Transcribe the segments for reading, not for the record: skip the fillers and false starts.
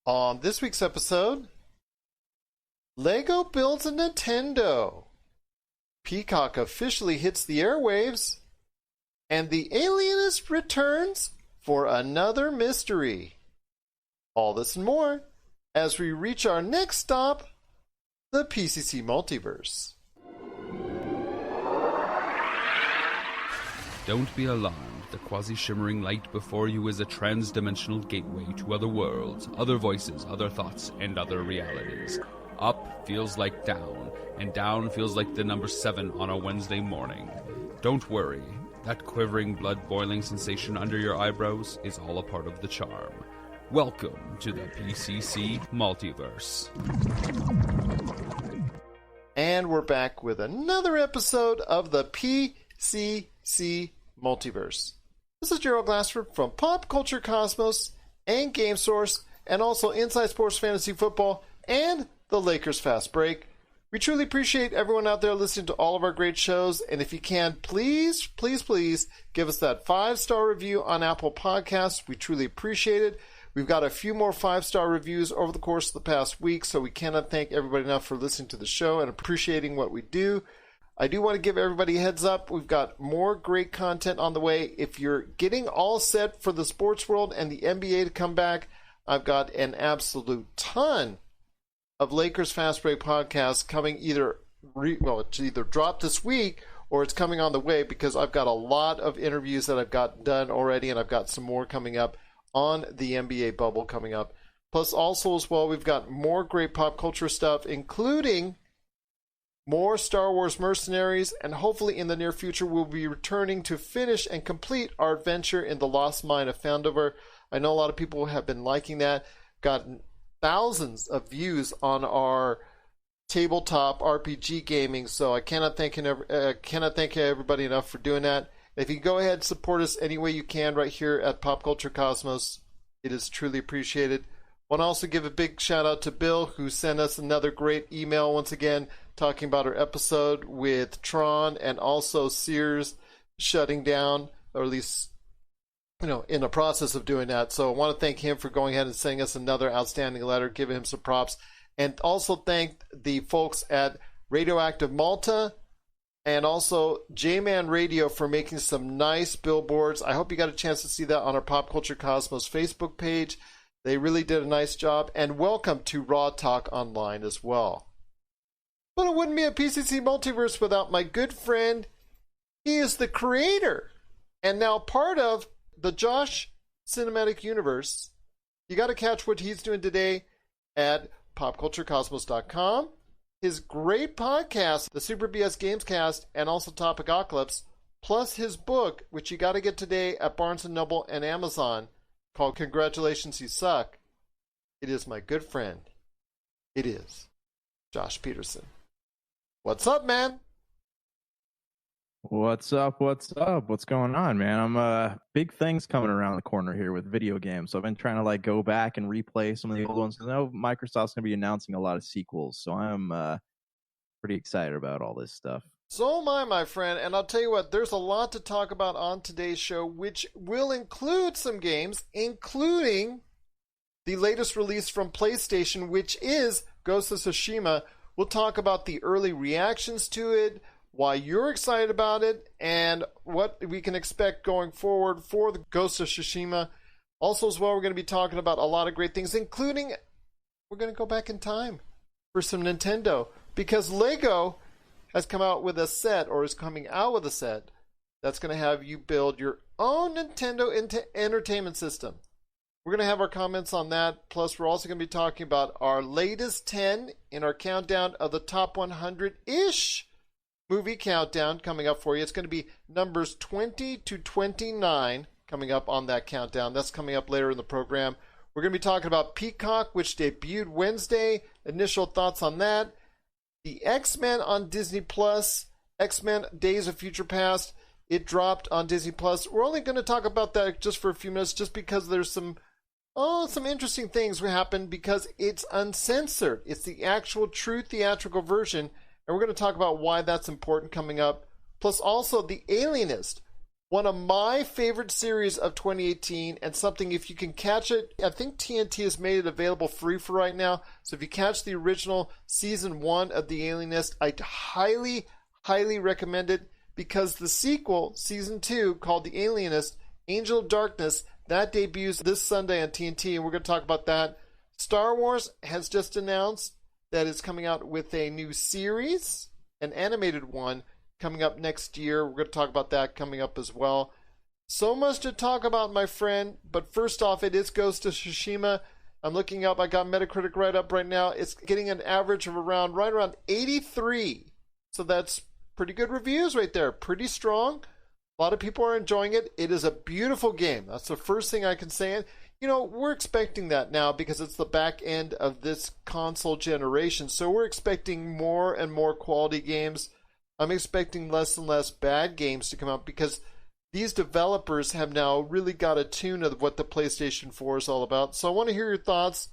On this week's episode, Lego builds a Nintendo, Peacock officially hits the airwaves, and the Alienist returns for another mystery. All this and more as we reach our next stop, the PCC Multiverse. Don't be alarmed. The quasi-shimmering light before you is a trans-dimensional gateway to other worlds, other voices, other thoughts, and other realities. Up feels like down, and down feels like the number 7 on a Wednesday morning. Don't worry. That quivering, blood-boiling sensation under your eyebrows is all a part of the charm. Welcome to the PCC Multiverse. And we're back with another episode of the PCC Multiverse. This is Gerald Glassford from Pop Culture Cosmos and Game Source, and also Inside Sports Fantasy Football and the Lakers Fast Break. We truly appreciate everyone out there listening to all of our great shows, and if you can, please give us that 5-star review on Apple Podcasts. We truly appreciate it. We've got a few more 5-star reviews over the course of the past week, so we cannot thank everybody enough for listening to the show and appreciating what we do. I do want to give everybody a heads up. We've got more great content on the way. If you're getting all set for the sports world and the NBA to come back, I've got an absolute ton of Lakers Fast Break podcasts coming it's either dropped this week or it's coming on the way, because I've got a lot of interviews that I've got done already, and I've got some more coming up on the NBA bubble coming up. Plus also as well, we've got more great pop culture stuff, including more Star Wars Mercenaries, and hopefully in the near future we'll be returning to finish and complete our adventure in the Lost Mine of Foundover. I know a lot of people have been liking that. Gotten thousands of views on our tabletop RPG gaming, so I cannot thank everybody enough for doing that. If you go ahead and support us any way you can right here at Pop Culture Cosmos, it is truly appreciated. I want to also give a big shout out to Bill, who sent us another great email once again talking about our episode with Tron and also Sears shutting down, or at least in the process of doing that. So I want to thank him for going ahead and sending us another outstanding letter, giving him some props, and also thank the folks at Radioactive Malta and also J-Man Radio for making some nice billboards. I hope you got a chance to see that on our Pop Culture Cosmos Facebook page. They really did a nice job. And welcome to Raw Talk Online as well. But it wouldn't be a PCC Multiverse without my good friend. He is the creator and now part of the Josh Cinematic Universe. You got to catch what he's doing today at popculturecosmos.com. His great podcast, the Super BS Gamescast, and also Topicocalypse, plus his book, which you got to get today at Barnes & Noble and Amazon, called Congratulations You Suck. It is my good friend. It is Josh Peterson. What's up, man? What's up? What's going on, man? I'm big things coming around the corner here with video games. So I've been trying to go back and replay some of the old ones. I know Microsoft's going to be announcing a lot of sequels, so I'm pretty excited about all this stuff. So am I, my friend, and I'll tell you what, there's a lot to talk about on today's show, which will include some games, including the latest release from PlayStation, which is Ghost of Tsushima. We'll talk about the early reactions to it, why you're excited about it, and what we can expect going forward for the Ghost of Tsushima. Also as well, we're going to be talking about a lot of great things, including we're going to go back in time for some Nintendo, because Lego has come out with a set, or is coming out with a set, that's going to have you build your own Nintendo Entertainment System. We're going to have our comments on that. Plus, we're also going to be talking about our latest 10 in our countdown of the top 100-ish movie countdown coming up for you. It's going to be numbers 20 to 29 coming up on that countdown. That's coming up later in the program. We're going to be talking about Peacock, which debuted Wednesday. Initial thoughts on that. The X-Men on Disney Plus. X-Men Days of Future Past. It dropped on Disney Plus. We're only going to talk about that just for a few minutes, just because there's some interesting things that happened, because it's uncensored. It's the actual true theatrical version, and we're going to talk about why that's important coming up. Plus also the Alienist, one of my favorite series of 2018, and something, if you can catch it, I think TNT has made it available free for right now. So if you catch the original season 1 of The Alienist, I highly, highly recommend it, because the sequel, season 2, called The Alienist, Angel of Darkness, that debuts this Sunday on TNT, and we're going to talk about that. Star Wars has just announced that it's coming out with a new series, an animated one, coming up next year. We're going to talk about that coming up as well. So much to talk about, my friend. But first off, it is Ghost of Tsushima. I'm looking up. I got Metacritic right up right now. It's getting an average of right around 83. So that's pretty good reviews right there. Pretty strong. A lot of people are enjoying it. It is a beautiful game. That's the first thing I can say. And, you know, we're expecting that now because it's the back end of this console generation. So we're expecting more and more quality games. I'm expecting less and less bad games to come out because these developers have now really got a tune of what the PlayStation 4 is all about. So I want to hear your thoughts.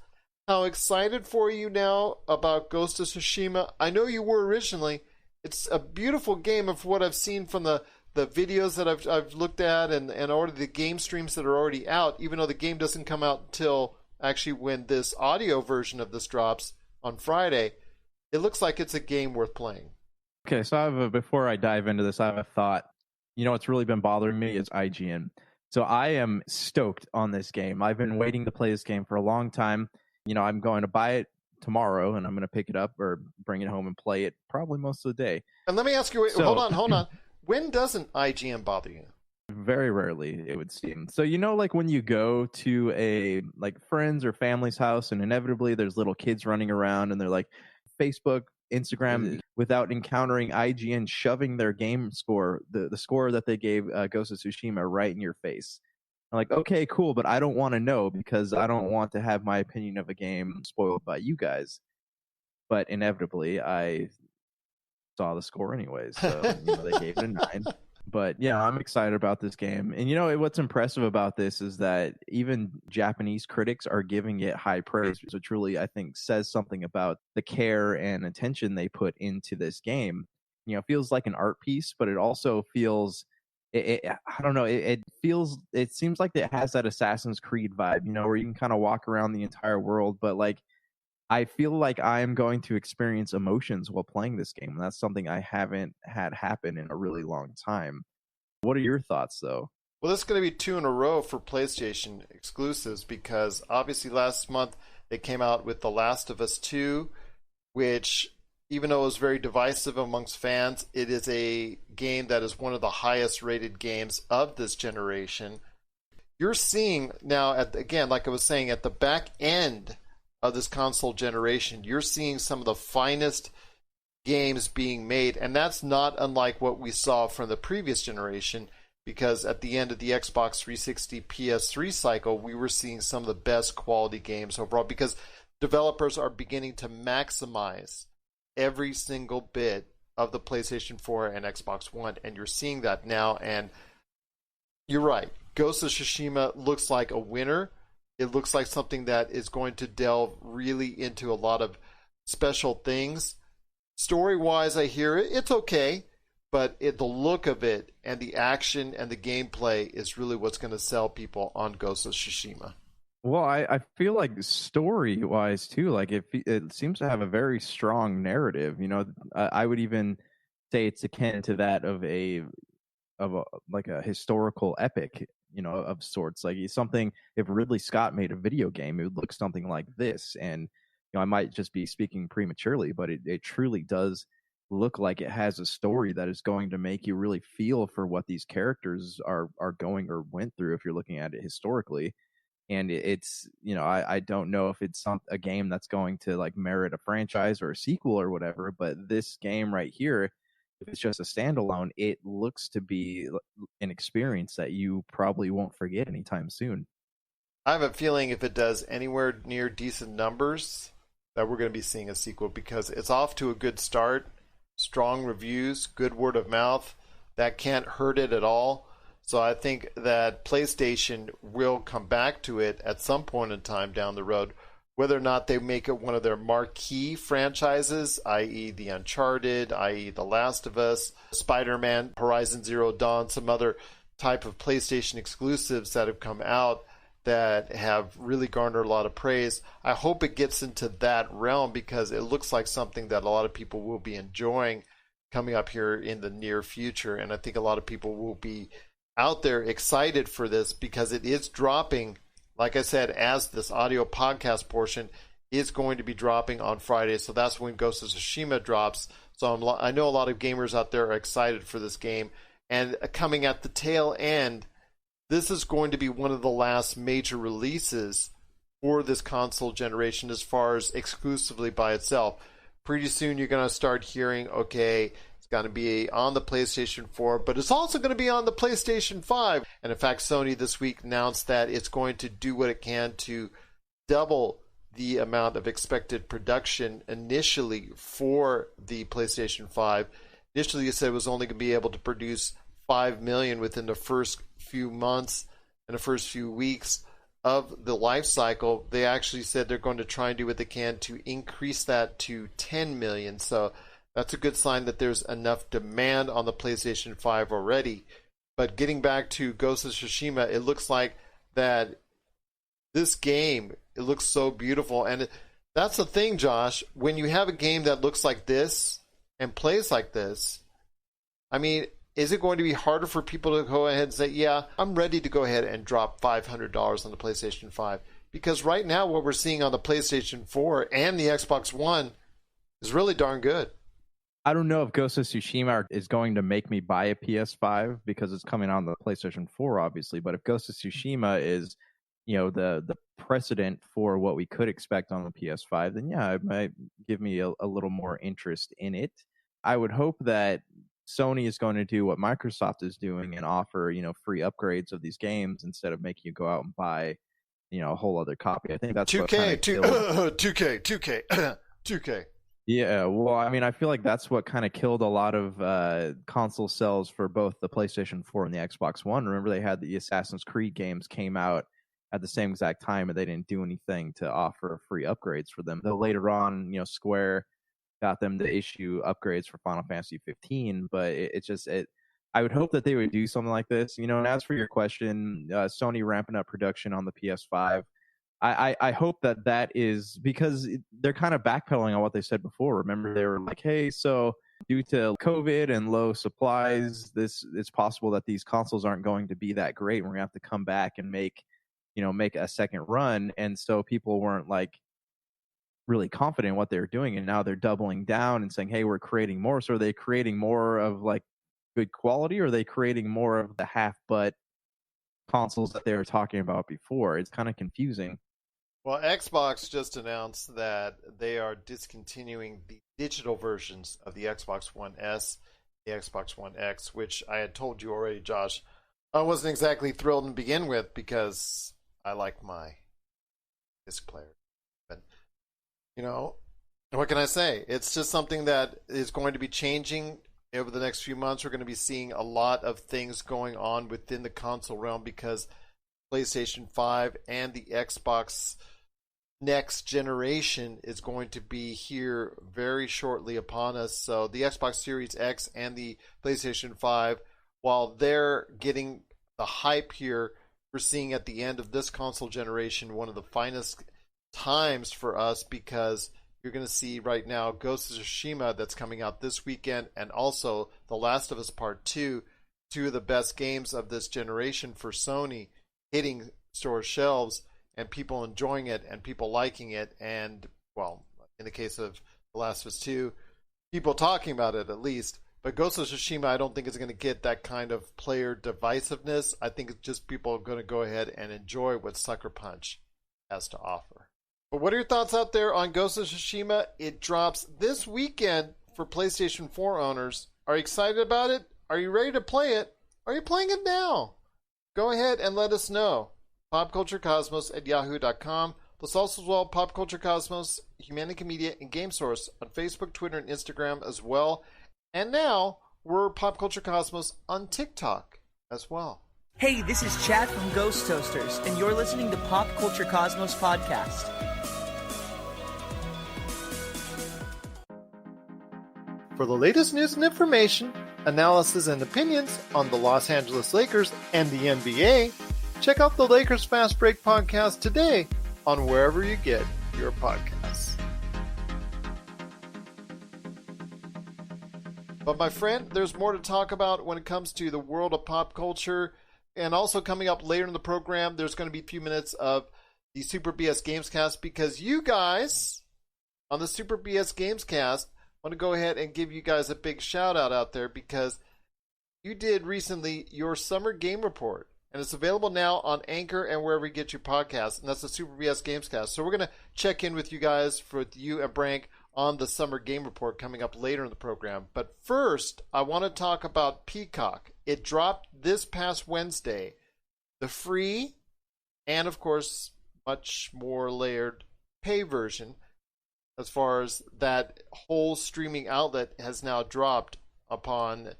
How excited for you now about Ghost of Tsushima? I know you were originally. It's a beautiful game of what I've seen from the videos that I've looked at and already the game streams that are already out, even though the game doesn't come out until actually when this audio version of this drops on Friday. It looks like it's a game worth playing. Okay, so before I dive into this, I have a thought. You know what's really been bothering me is IGN. So I am stoked on this game. I've been waiting to play this game for a long time. You know, I'm going to buy it tomorrow, and I'm going to pick it up or bring it home and play it probably most of the day. And let me ask you, hold on. When doesn't IGN bother you? Very rarely, it would seem. So, you know, like when you go to a friend's or family's house and inevitably there's little kids running around and they're like Facebook, Instagram, without encountering IGN shoving their game score, the score that they gave Ghost of Tsushima right in your face. I'm like, okay, cool, but I don't want to know because I don't want to have my opinion of a game spoiled by you guys. But inevitably, I saw the score anyways, so you know, they gave it a 9. But yeah, I'm excited about this game. And you know what's impressive about this is that even Japanese critics are giving it high praise, which really I think says something about the care and attention they put into this game. You know, it feels like an art piece, but it also feels I don't know, it seems like it has that Assassin's Creed vibe, you know, where you can kind of walk around the entire world, but like I feel like I am going to experience emotions while playing this game. And that's something I haven't had happen in a really long time. What are your thoughts, though? Well, this is going to be 2 in a row for PlayStation exclusives because obviously last month they came out with The Last of Us 2, which, even though it was very divisive amongst fans, it is a game that is one of the highest rated games of this generation. You're seeing now, again, like I was saying, at the back end of this console generation, you're seeing some of the finest games being made, and that's not unlike what we saw from the previous generation, because at the end of the Xbox 360 PS3 cycle, we were seeing some of the best quality games overall, because developers are beginning to maximize every single bit of the PlayStation 4 and Xbox One, and you're seeing that now. And you're right, Ghost of Tsushima looks like a winner. It looks like something that is going to delve really into a lot of special things. Story-wise, I hear it's okay, but the look of it and the action and the gameplay is really what's going to sell people on Ghost of Tsushima. Well, I feel like story-wise, too, like it seems to have a very strong narrative. You know, I would even say it's akin to that of a historical epic, you know, of sorts. Like it's something, if Ridley Scott made a video game, it would look something like this. And, you know, I might just be speaking prematurely, but it truly does look like it has a story that is going to make you really feel for what these characters are going or went through if you're looking at it historically. And it's, you know, I don't know if it's a game that's going to like merit a franchise or a sequel or whatever, but this game right here, if it's just a standalone, it looks to be an experience that you probably won't forget anytime soon. I have a feeling if it does anywhere near decent numbers, that we're going to be seeing a sequel, because it's off to a good start. Strong reviews, good word of mouth. That can't hurt it at all. So I think that PlayStation will come back to it at some point in time down the road. Whether or not they make it one of their marquee franchises, i.e. the Uncharted, i.e. The Last of Us, Spider-Man, Horizon Zero Dawn, some other type of PlayStation exclusives that have come out that have really garnered a lot of praise. I hope it gets into that realm because it looks like something that a lot of people will be enjoying coming up here in the near future. And I think a lot of people will be out there excited for this because it is dropping, like I said, as this audio podcast portion is going to be dropping on Friday. So that's when Ghost of Tsushima drops. So I know a lot of gamers out there are excited for this game. And coming at the tail end, this is going to be one of the last major releases for this console generation as far as exclusively by itself. Pretty soon you're going to start hearing, okay, it's going to be on the PlayStation 4, but it's also going to be on the PlayStation 5. And in fact, Sony this week announced that it's going to do what it can to double the amount of expected production initially for the PlayStation 5. Initially, it said it was only going to be able to produce 5 million within the first few months and the first few weeks of the life cycle. They actually said they're going to try and do what they can to increase that to 10 million. So that's a good sign that there's enough demand on the PlayStation 5 already. But getting back to Ghost of Tsushima, it looks like that this game, it looks so beautiful. And that's the thing, Josh. When you have a game that looks like this and plays like this, I mean, is it going to be harder for people to go ahead and say, yeah, I'm ready to go ahead and drop $500 on the PlayStation 5? Because right now what we're seeing on the PlayStation 4 and the Xbox One is really darn good. I don't know if Ghost of Tsushima is going to make me buy a PS5 because it's coming on the PlayStation 4, obviously. But if Ghost of Tsushima is, the precedent for what we could expect on the PS5, then yeah, it might give me a little more interest in it. I would hope that Sony is going to do what Microsoft is doing and offer, free upgrades of these games instead of making you go out and buy, a whole other copy. I think that's 2K, 2K. Yeah, well, I mean, I feel like that's what kind of killed a lot of console sales for both the PlayStation 4 and the Xbox One. Remember, they had the Assassin's Creed games came out at the same exact time, and they didn't do anything to offer free upgrades for them. Though later on, Square got them to issue upgrades for Final Fantasy 15, but I would hope that they would do something like this. And as for your question, Sony ramping up production on the PS5, I hope that is because they're kind of backpedaling on what they said before. Remember, they were like, hey, so due to COVID and low supplies, it's possible that these consoles aren't going to be that great. We're going to have to come back and make a second run. And so people weren't like really confident in what they were doing, and now they're doubling down and saying, hey, we're creating more. So are they creating more of like good quality, or are they creating more of the half-butt consoles that they were talking about before? It's kind of confusing. Well, Xbox just announced that they are discontinuing the digital versions of the Xbox One S, the Xbox One X, which I had told you already, Josh. I wasn't exactly thrilled to begin with because I like my disc player. But what can I say? It's just something that is going to be changing over the next few months. We're going to be seeing a lot of things going on within the console realm because PlayStation 5 and the Xbox next generation is going to be here very shortly upon us. So the Xbox Series X and the PlayStation 5, while they're getting the hype here, we're seeing at the end of this console generation one of the finest times for us because you're going to see right now Ghost of Tsushima that's coming out this weekend, and also The Last of Us Part 2, two of the best games of this generation for Sony, hitting store shelves and people enjoying it and people liking it, and, well, in the case of The Last of Us 2, people talking about it at least. But Ghost of Tsushima, I don't think it's going to get that kind of player divisiveness. I think it's just people are going to go ahead and enjoy what Sucker Punch has to offer. But what are your thoughts out there on Ghost of Tsushima? It drops this weekend for PlayStation 4 owners. Are you excited about it? Are you ready to play it? Are you playing it now? Go ahead and let us know. PopCultureCosmos@yahoo.com. Plus also as well Pop Culture Cosmos, Humanica Media, and Game Source on Facebook, Twitter, and Instagram as well. And now we're Pop Culture Cosmos on TikTok as well. Hey, this is Chad from Ghost Toasters, and you're listening to Pop Culture Cosmos Podcast. For the latest news and information, analysis and opinions on the Los Angeles Lakers and the NBA, check out the Lakers Fast Break podcast today on wherever you get your podcasts. But my friend, there's more to talk about when it comes to the world of pop culture. And also coming up later in the program, there's going to be a few minutes of the Super BS Gamescast, because you guys on the Super BS Gamescast want to go ahead and give you guys a big shout out there, because you did recently your summer game report, and it's available now on Anchor and wherever you get your podcasts, and that's the Super BS Gamescast. So we're going to check in with you guys, for you and Brank, on the summer game report coming up later in the program. But first, I want to talk about Peacock. It dropped this past Wednesday, the free and, of course, much more layered pay version. As far as that whole streaming outlet has now dropped upon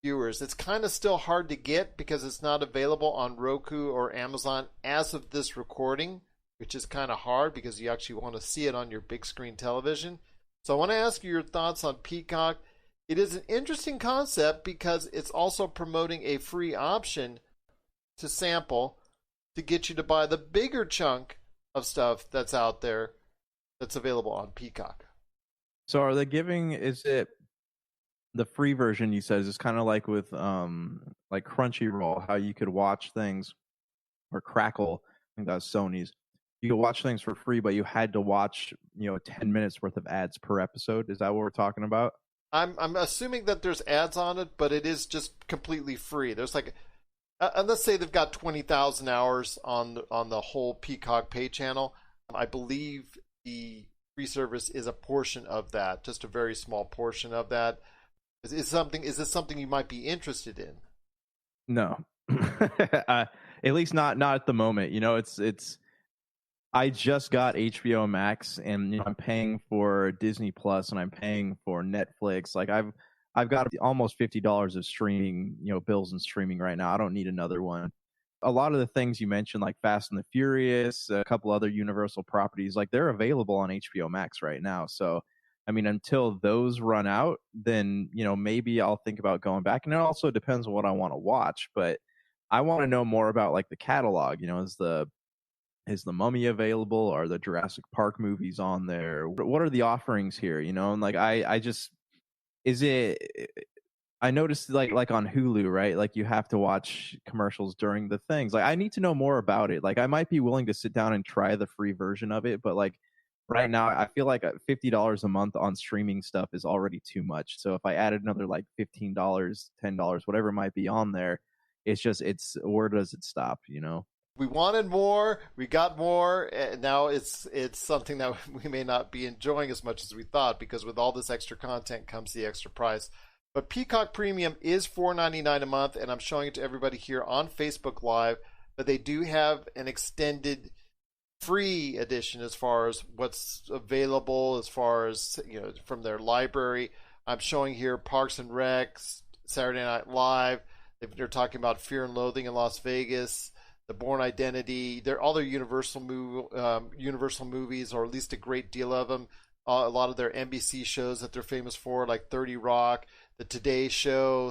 viewers. It's kind of still hard to get because it's not available on Roku or Amazon as of this recording, which is kind of hard because you actually want to see it on your big screen television. So I want to ask you your thoughts on Peacock. It is an interesting concept because it's also promoting a free option to sample to get you to buy the bigger chunk of stuff that's out there that's available on Peacock. So are they giving, is it the free version, you said, is kind of like with like Crunchyroll, how you could watch things, or Crackle, I think that's Sony's. You could watch things for free, but you had to watch, 10 minutes worth of ads per episode. Is that what we're talking about? I'm assuming that there's ads on it, but it is just completely free. There's like, let's say they've got 20,000 hours on the whole Peacock pay channel. I believe the free service is a portion of that, just a very small portion of that. Is this something you might be interested in? No, at least not at the moment. It's. I just got HBO Max, and I'm paying for Disney Plus, and I'm paying for Netflix. Like I've got almost $50 of streaming, bills and streaming right now. I don't need another one. A lot of the things you mentioned, like Fast and the Furious, a couple other Universal properties, like they're available on HBO Max right now. So, I mean, until those run out, then, maybe I'll think about going back. And it also depends on what I want to watch. But I want to know more about like the catalog. Is the Mummy available? Are the Jurassic Park movies on there? What are the offerings here? And like I just, is it? I noticed like on Hulu, right? Like you have to watch commercials during the things. Like I need to know more about it. Like I might be willing to sit down and try the free version of it, but like right now I feel like $50 a month on streaming stuff is already too much. So if I added another like $15, $10, whatever it might be on there, it's where does it stop? We wanted more, we got more, and now it's something that we may not be enjoying as much as we thought, because with all this extra content comes the extra price. But Peacock Premium is $4.99 a month, and I'm showing it to everybody here on Facebook Live, but they do have an extended free edition as far as what's available, as far as from their library. I'm showing here Parks and Rec, Saturday Night Live. They're talking about Fear and Loathing in Las Vegas, The Bourne Identity. They're all their Universal movies, or at least a great deal of them. A lot of their NBC shows that they're famous for, like 30 Rock, The Today Show,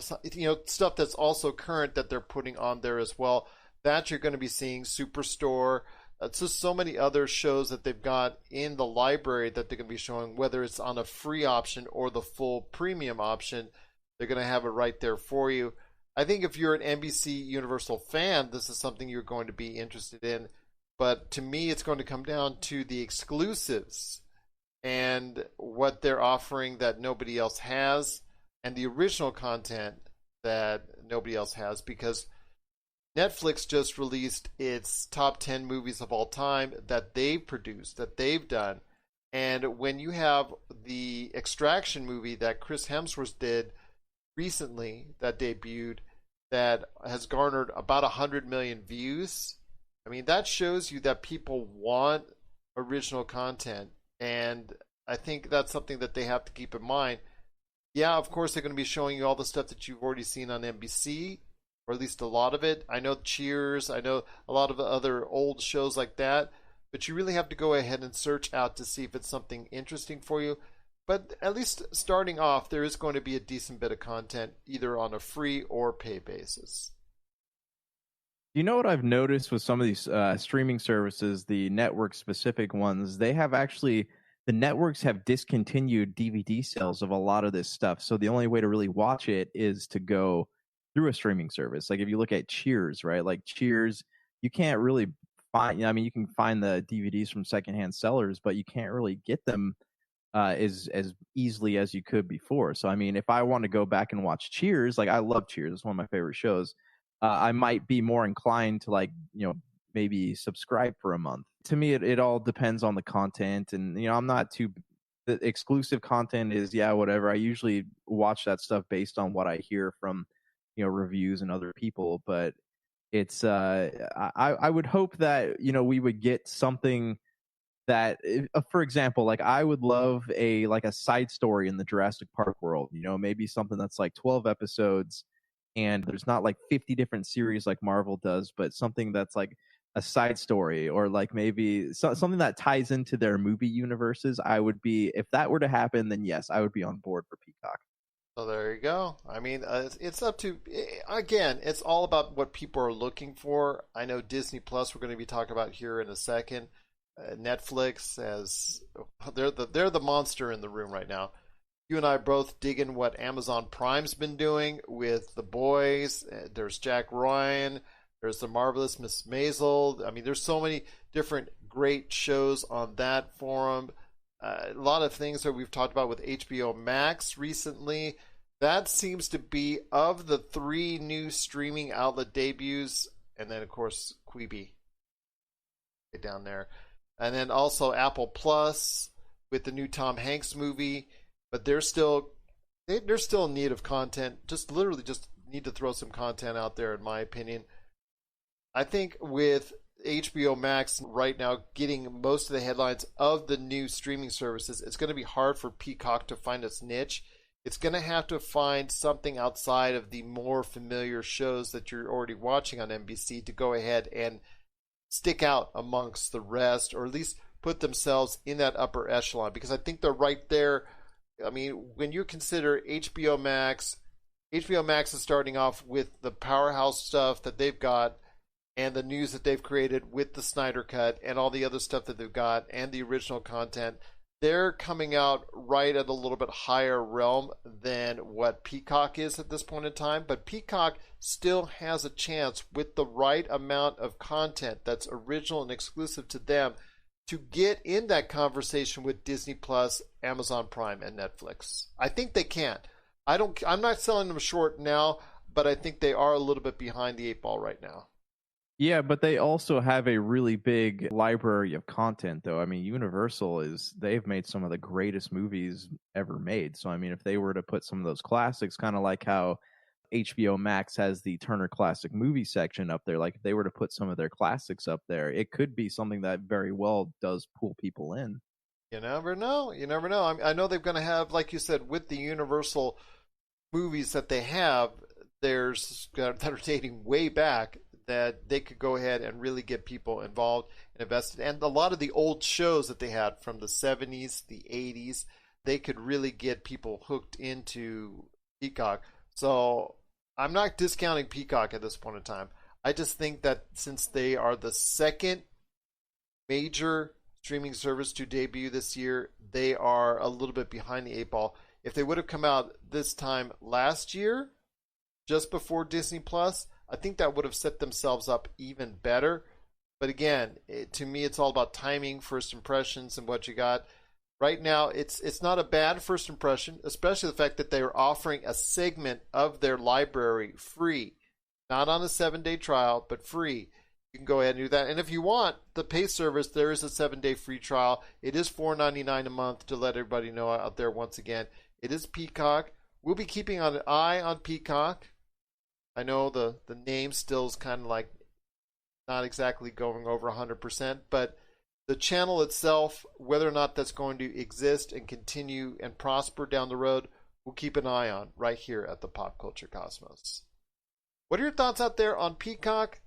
stuff that's also current that they're putting on there as well. That you're going to be seeing. Superstore. It's just so many other shows that they've got in the library that they're going to be showing, whether it's on a free option or the full premium option. They're going to have it right there for you. I think if you're an NBC Universal fan, this is something you're going to be interested in. But to me, it's going to come down to the exclusives and what they're offering that nobody else has, and the original content that nobody else has, because Netflix just released its top 10 movies of all time that they've produced, that they've done. And when you have the Extraction movie that Chris Hemsworth did recently, that debuted, that has garnered about 100 million views, I mean, that shows you that people want original content. And I think that's something that they have to keep in mind. Yeah, of course, they're going to be showing you all the stuff that you've already seen on NBC, or at least a lot of it. I know Cheers, I know a lot of the other old shows like that, but you really have to go ahead and search out to see if it's something interesting for you. but at least starting off, there is going to be a decent bit of content either on a free or pay basis. You know what I've noticed with some of these streaming services, the network specific ones, the networks have discontinued DVD sales of a lot of this stuff. So the only way to really watch it is to go through a streaming service. Like if you look at Cheers, right? Like Cheers, you can't really find, I mean, you can find the DVDs from secondhand sellers, but you can't really get them as easily as you could before. So, I mean, if I want to go back and watch Cheers, like I love Cheers, it's one of my favorite shows. I might be more inclined to maybe subscribe for a month. To me, it all depends on the content, and I'm not too. The exclusive content is whatever. I usually watch that stuff based on what I hear from reviews and other people, but it's I would hope that we would get something that, for example, like I would love a side story in the Jurassic Park world, maybe something that's like 12 episodes and there's not like 50 different series like Marvel does, but something that's like a side story, or like maybe something that ties into their movie universes. I would be, if that were to happen, then yes, I would be on board for Peacock. So there you go. I mean, it's up to, again, it's all about what people are looking for. I know Disney Plus we're going to be talking about here in a second. Netflix, as they're the monster in the room right now. You and I both digging what Amazon Prime's been doing with The Boys. There's Jack Ryan. There's The Marvelous Miss Maisel. I mean, there's so many different great shows on that forum. A lot of things that we've talked about with HBO Max recently. That seems to be, of the 3 new streaming outlet debuts, and then, of course, Quibi down there. And then also Apple Plus with the new Tom Hanks movie. But they're still in need of content. Just need to throw some content out there, in my opinion. I think with HBO Max right now getting most of the headlines of the new streaming services, it's going to be hard for Peacock to find its niche. It's going to have to find something outside of the more familiar shows that you're already watching on NBC to go ahead and stick out amongst the rest, or at least put themselves in that upper echelon, because I think they're right there. I mean, when you consider HBO Max is starting off with the powerhouse stuff that they've got and the news that they've created with the Snyder Cut and all the other stuff that they've got and the original content. They're coming out right at a little bit higher realm than what Peacock is at this point in time. But Peacock still has a chance, with the right amount of content that's original and exclusive to them, to get in that conversation with Disney Plus, Amazon Prime, and Netflix. I think they can. I'm not selling them short now, but I think they are a little bit behind the 8 ball right now. Yeah, but they also have a really big library of content, though. I mean, they've made some of the greatest movies ever made. So, I mean, if they were to put some of those classics, kind of like how HBO Max has the Turner Classic Movie section up there, like if they were to put some of their classics up there, it could be something that very well does pull people in. You never know. I know they're going to have, like you said, with the Universal movies that they have, that are dating way back, that they could go ahead and really get people involved and invested. And a lot of the old shows that they had from the 70s, the 80s, they could really get people hooked into Peacock. So I'm not discounting Peacock at this point in time. I just think that since they are the second major streaming service to debut this year, they are a little bit behind the 8 ball. If they would have come out this time last year, just before Disney Plus, I think that would have set themselves up even better. But again, to me, it's all about timing, first impressions, and what you got. Right now, it's not a bad first impression, especially the fact that they are offering a segment of their library free. Not on a 7-day trial, but free. You can go ahead and do that. And if you want the pay service, there is a 7-day free trial. It is $4.99 a month, to let everybody know out there once again. It is Peacock. We'll be keeping an eye on Peacock. I know the name still is kind of like not exactly going over 100%, but the channel itself, whether or not that's going to exist and continue and prosper down the road, we'll keep an eye on right here at the Pop Culture Cosmos. What are your thoughts out there on Peacock?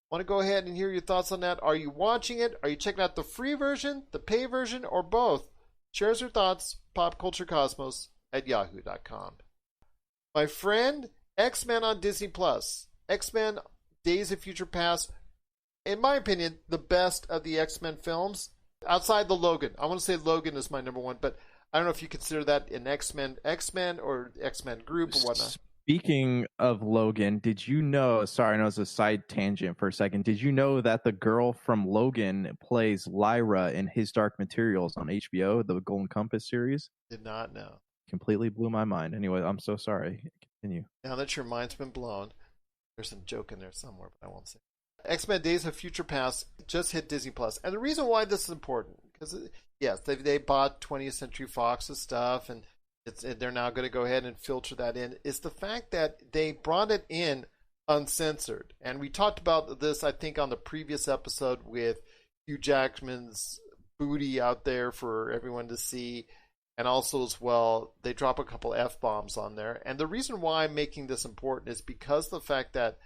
Want to go ahead and hear your thoughts on that? Are you watching it? Are you checking out the free version, the pay version, or both? shares her thoughts, popculturecosmos@yahoo.com. My friend, X-Men on Disney Plus. X-Men Days of Future Past, in my opinion, the best of the X-Men films outside the Logan. I want to say Logan is my number one, but I don't know if you consider that an X-Men or X-Men group or whatnot. Speaking of Logan, did you know, sorry, I know it's a side tangent for a second, did you know that the girl from Logan plays Lyra in His Dark Materials on HBO, the Golden Compass series? Did not know. Completely blew my mind. Anyway, I'm so sorry. Continue. Now that your mind's been blown, there's some joke in there somewhere, but I won't say. X-Men Days of Future Past just hit Disney Plus, and the reason why this is important, because yes, they bought 20th Century Fox's stuff, and they're now going to go ahead and filter that in, is the fact that they brought it in uncensored. And we talked about this, I think, on the previous episode with Hugh Jackman's booty out there for everyone to see. And also as well, they drop a couple F-bombs on there. And the reason why I'm making this important is because of the fact that,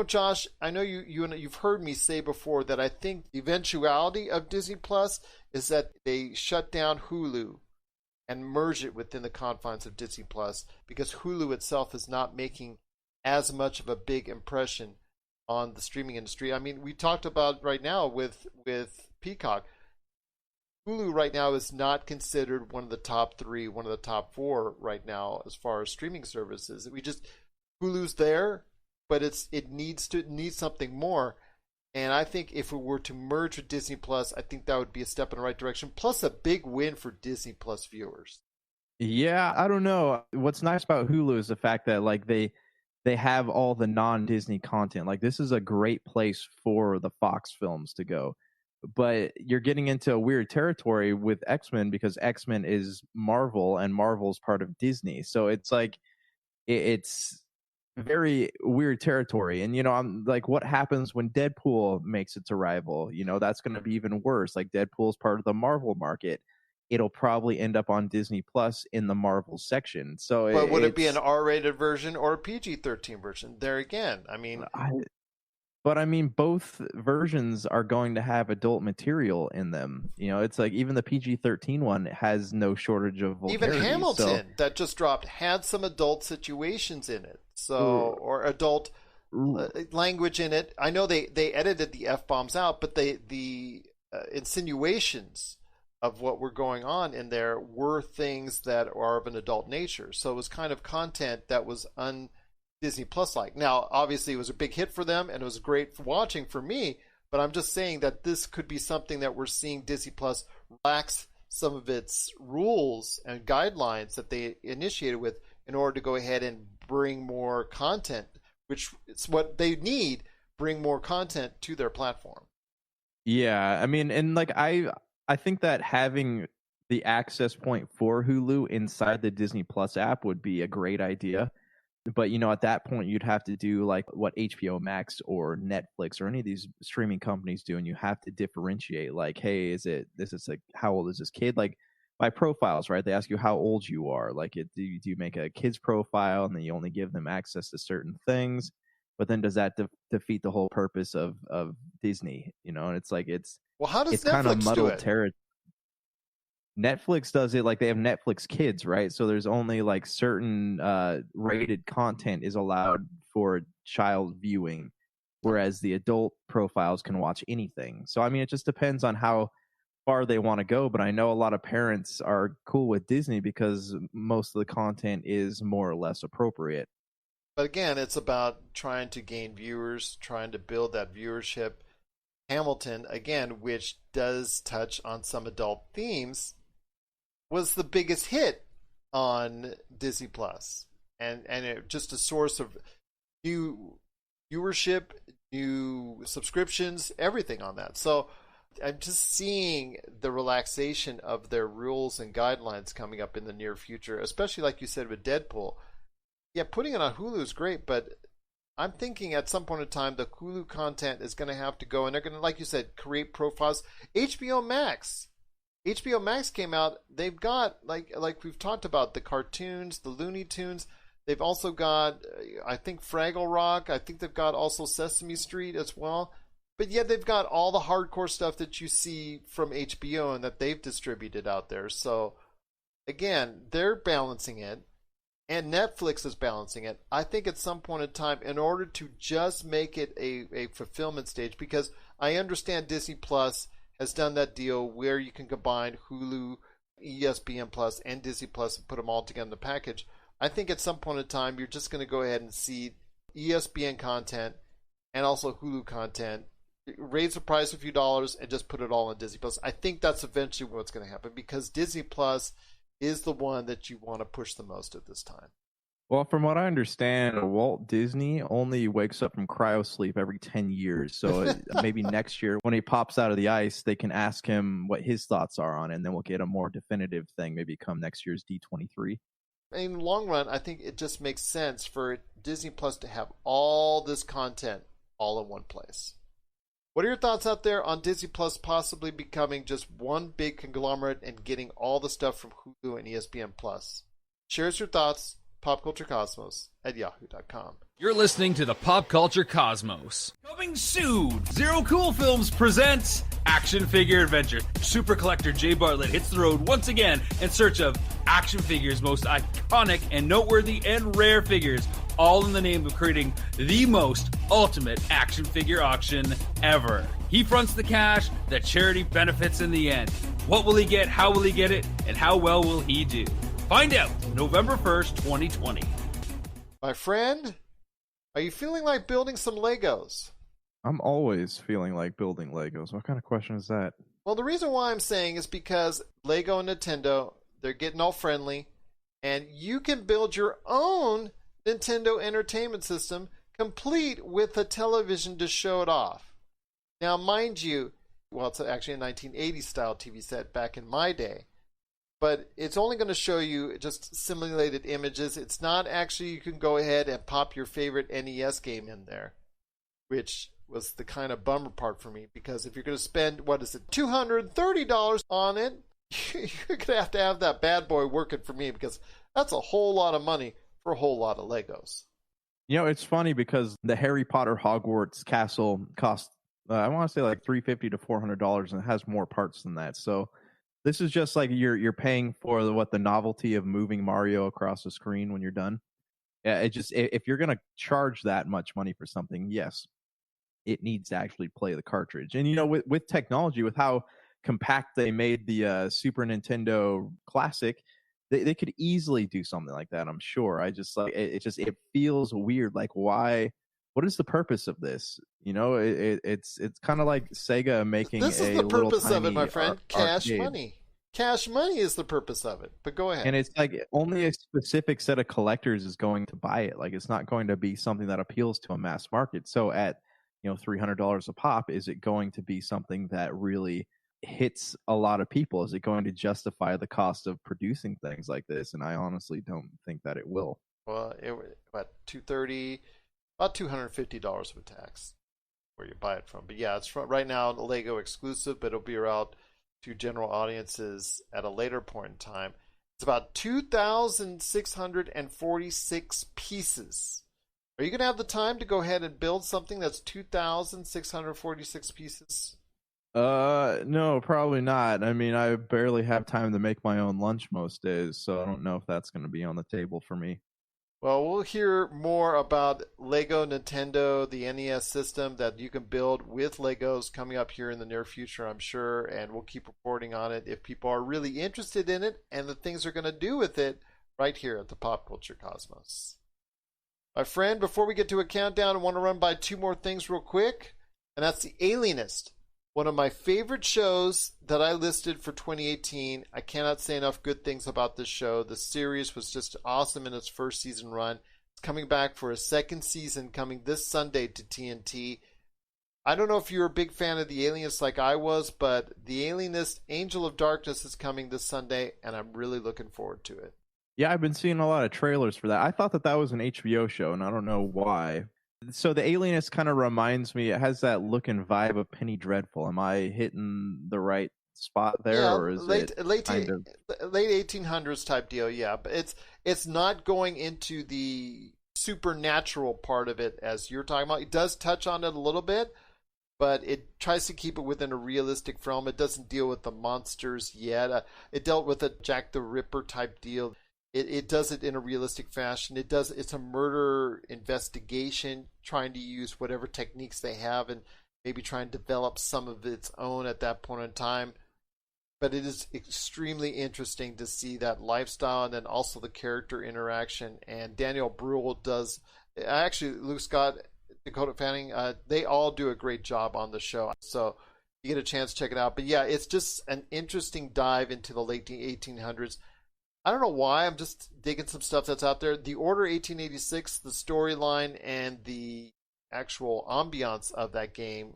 Josh, I know you've heard me say before that I think the eventuality of Disney Plus is that they shut down Hulu and merge it within the confines of Disney Plus, because Hulu itself is not making as much of a big impression on the streaming industry. I mean, we talked about right now with Peacock. Hulu right now is not considered one of the top 3, one of the top 4 right now as far as streaming services. Hulu's there, but it needs something more. And I think if we were to merge with Disney Plus, I think that would be a step in the right direction. Plus a big win for Disney Plus viewers. Yeah, I don't know. What's nice about Hulu is the fact that like they have all the non-Disney content. Like this is a great place for the Fox films to go. But you're getting into a weird territory with X-Men because X-Men is Marvel and Marvel's part of Disney. So it's like it's very weird territory. And I'm like, what happens when Deadpool makes its arrival? That's going to be even worse. Like Deadpool's part of the Marvel market. It'll probably end up on Disney Plus in the Marvel section. So but would it be an R-rated version or a PG-13 version? There again, I mean, both versions are going to have adult material in them. It's like even the PG-13 one has no shortage of vulgarity. Even Hamilton, that just dropped, had some adult situations in it. Or adult language in it. I know they edited the F-bombs out, but the insinuations of what were going on in there were things that are of an adult nature. So it was kind of content that was Disney Plus like. Now, obviously, it was a big hit for them, and it was great for watching for me. But I'm just saying that this could be something that we're seeing Disney Plus relax some of its rules and guidelines that they initiated with in order to go ahead and bring more content, which is what they need. Bring more content to their platform. Yeah, I mean, and like I think that having the access point for Hulu inside the Disney Plus app would be a great idea. But, at that point, you'd have to do like what HBO Max or Netflix or any of these streaming companies do. And you have to differentiate like, hey, this is like, how old is this kid? Like by profiles, right? They ask you how old you are. Like, do you make a kid's profile and then you only give them access to certain things? But then does that defeat the whole purpose of Disney? And it's like, well, how does it's Netflix kind of muddled do it? territory. Netflix does it like they have Netflix Kids, right? So there's only like certain rated content is allowed for child viewing, whereas the adult profiles can watch anything. So I mean, it just depends on how far they want to go. But I know a lot of parents are cool with Disney because most of the content is more or less appropriate. But again, it's about trying to gain viewers, trying to build that viewership. Hamilton, again, which does touch on some adult themes, was the biggest hit on Disney Plus, and it just a source of new viewership, new subscriptions, everything on that. So I'm just seeing the relaxation of their rules and guidelines coming up in the near future, especially like you said with Deadpool. Yeah, putting it on Hulu is great, but I'm thinking at some point in time the Hulu content is going to have to go, and they're going to, like you said, create profiles. HBO Max came out. They've got like we've talked about the cartoons, the Looney Tunes. They've also got, I think, Fraggle Rock. I think they've got also Sesame Street as well. But yet they've got all the hardcore stuff that you see from HBO and that they've distributed out there. So, again, they're balancing it, and Netflix is balancing it. I think at some point in time, in order to just make it a fulfillment stage, because I understand Disney Plus has done that deal where you can combine Hulu, ESPN Plus, and Disney Plus and put them all together in the package. I think at some point in time, you're just going to go ahead and see ESPN content and also Hulu content, raise the price a few dollars, and just put it all on Disney Plus. I think that's eventually what's going to happen, because Disney Plus is the one that you want to push the most at this time. Well, from what I understand, Walt Disney only wakes up from cryo sleep every 10 years. So maybe next year when he pops out of the ice, they can ask him what his thoughts are on it, and then we'll get a more definitive thing maybe come next year's D23. In the long run, I think it just makes sense for Disney Plus to have all this content all in one place. What are your thoughts out there on Disney Plus possibly becoming just one big conglomerate and getting all the stuff from Hulu and ESPN Plus? Share us your thoughts, popculturecosmos@yahoo.com. You're listening to the Pop Culture Cosmos. Coming soon, Zero Cool Films presents Action Figure Adventure. Super collector Jay Bartlett hits the road once again in search of action figures' most iconic and noteworthy and rare figures, all in the name of creating the most ultimate action figure auction ever. He fronts the cash that charity benefits in the end. What will he get? How will he get it? And how well will he do? Find out November 1st, 2020. My friend, are you feeling like building some Legos? I'm always feeling like building Legos. What kind of question is that? Well, the reason why I'm saying is because Lego and Nintendo, they're getting all friendly, and you can build your own Nintendo Entertainment System complete with a television to show it off. Now, mind you, well, it's actually a 1980s style TV set back in my day, but it's only going to show you just simulated images. It's not actually, you can go ahead and pop your favorite NES game in there, which was the kind of bummer part for me, because if you're going to spend, $230 on it, you're going to have that bad boy working for me, because that's a whole lot of money for a whole lot of Legos. You know, it's funny because the Harry Potter Hogwarts castle cost, I want to say like $350 to $400, and it has more parts than that. So this is just like you're paying for the novelty of moving Mario across the screen when you're done. Yeah, it just, if you're gonna charge that much money for something, yes, it needs to actually play the cartridge. And you know, with technology, with how compact they made the Super Nintendo Classic, they could easily do something like that. I'm sure. I just like it feels weird. Like, why? What is the purpose of this? You know, it's kind of like Sega making this is a the purpose little of it, my friend. Cash arcade. money. Cash money is the purpose of it. But go ahead. And it's like only a specific set of collectors is going to buy it. Like, it's not going to be something that appeals to a mass market. So at, you know, $300 a pop, is it going to be something that really hits a lot of people? Is it going to justify the cost of producing things like this? And I honestly don't think that it will. Well, about $250 with tax where you buy it from. But yeah, it's from right now Lego exclusive, but it'll be out to general audiences at a later point in time. It's about 2,646 pieces. Are you going to have the time to go ahead and build something that's 2,646 pieces? No, probably not. I mean, I barely have time to make my own lunch most days, so I don't know if that's going to be on the table for me. Well, we'll hear more about Lego Nintendo, the NES system that you can build with Legos coming up here in the near future, I'm sure, and we'll keep reporting on it if people are really interested in it and the things they're going to do with it right here at the Pop Culture Cosmos. My friend, before we get to a countdown, I want to run by two more things real quick, and that's the Alienist. One of my favorite shows that I listed for 2018. I cannot say enough good things about this show. The series was just awesome in its first season run. It's coming back for a second season coming this Sunday to TNT. I don't know if you're a big fan of The Alienist like I was, but The Alienist Angel of Darkness is coming this Sunday, and I'm really looking forward to it. Yeah, I've been seeing a lot of trailers for that. I thought that was an HBO show, and I don't know why. So the Alienist kind of reminds me, it has that look and vibe of Penny Dreadful. Am I hitting the right spot there? Yeah, or is late it late 1800s type deal, yeah. But it's not going into the supernatural part of it as you're talking about. It does touch on it a little bit, but it tries to keep it within a realistic realm. It doesn't deal with the monsters yet. It dealt with a Jack the Ripper type deal. It does it in a realistic fashion. It's a murder investigation, trying to use whatever techniques they have and maybe try and develop some of its own at that point in time. But it is extremely interesting to see that lifestyle and then also the character interaction. And Daniel Bruhl does, actually, Luke Scott, Dakota Fanning, they all do a great job on the show. So you get a chance to check it out. But yeah, it's just an interesting dive into the late 1800s. I don't know why, I'm just digging some stuff that's out there. The Order 1886, the storyline, and the actual ambiance of that game,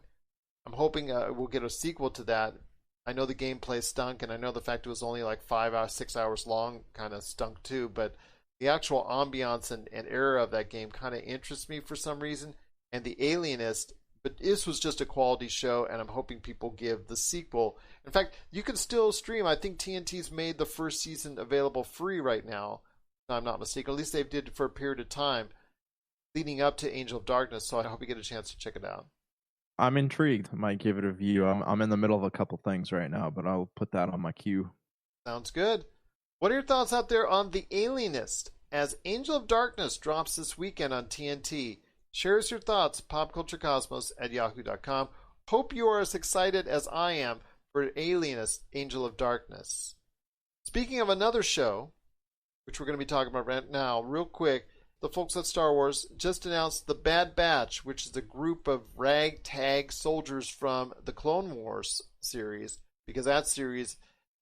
I'm hoping we'll get a sequel to that. I know the gameplay stunk, and I know the fact it was only like 5 hours, 6 hours long kind of stunk too, but the actual ambiance and era of that game kind of interests me for some reason. And the Alienist, but this was just a quality show, and I'm hoping people give the sequel. In fact, you can still stream. I think TNT's made the first season available free right now, if I'm not mistaken. At least they did it for a period of time leading up to Angel of Darkness, so I hope you get a chance to check it out. I'm intrigued. I might give it a view. I'm in the middle of a couple things right now, but I'll put that on my queue. Sounds good. What are your thoughts out there on The Alienist as Angel of Darkness drops this weekend on TNT? Share us your thoughts, popculturecosmos@yahoo.com. Hope you are as excited as I am for Alienist, Angel of Darkness. Speaking of another show, which we're going to be talking about right now, real quick, the folks at Star Wars just announced The Bad Batch, which is a group of ragtag soldiers from the Clone Wars series, because that series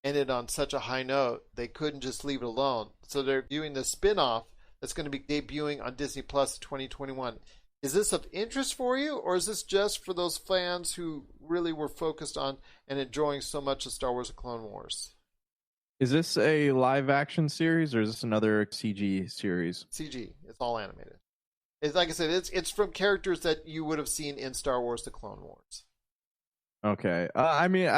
ended on such a high note, they couldn't just leave it alone. So they're doing the spin-off that's going to be debuting on Disney Plus in 2021. Is this of interest for you, or is this just for those fans who really were focused on and enjoying so much of Star Wars: The Clone Wars? Is this a live action series, or is this another CG series? CG. It's all animated. It's like I said, it's from characters that you would have seen in Star Wars: The Clone Wars. Okay. I mean,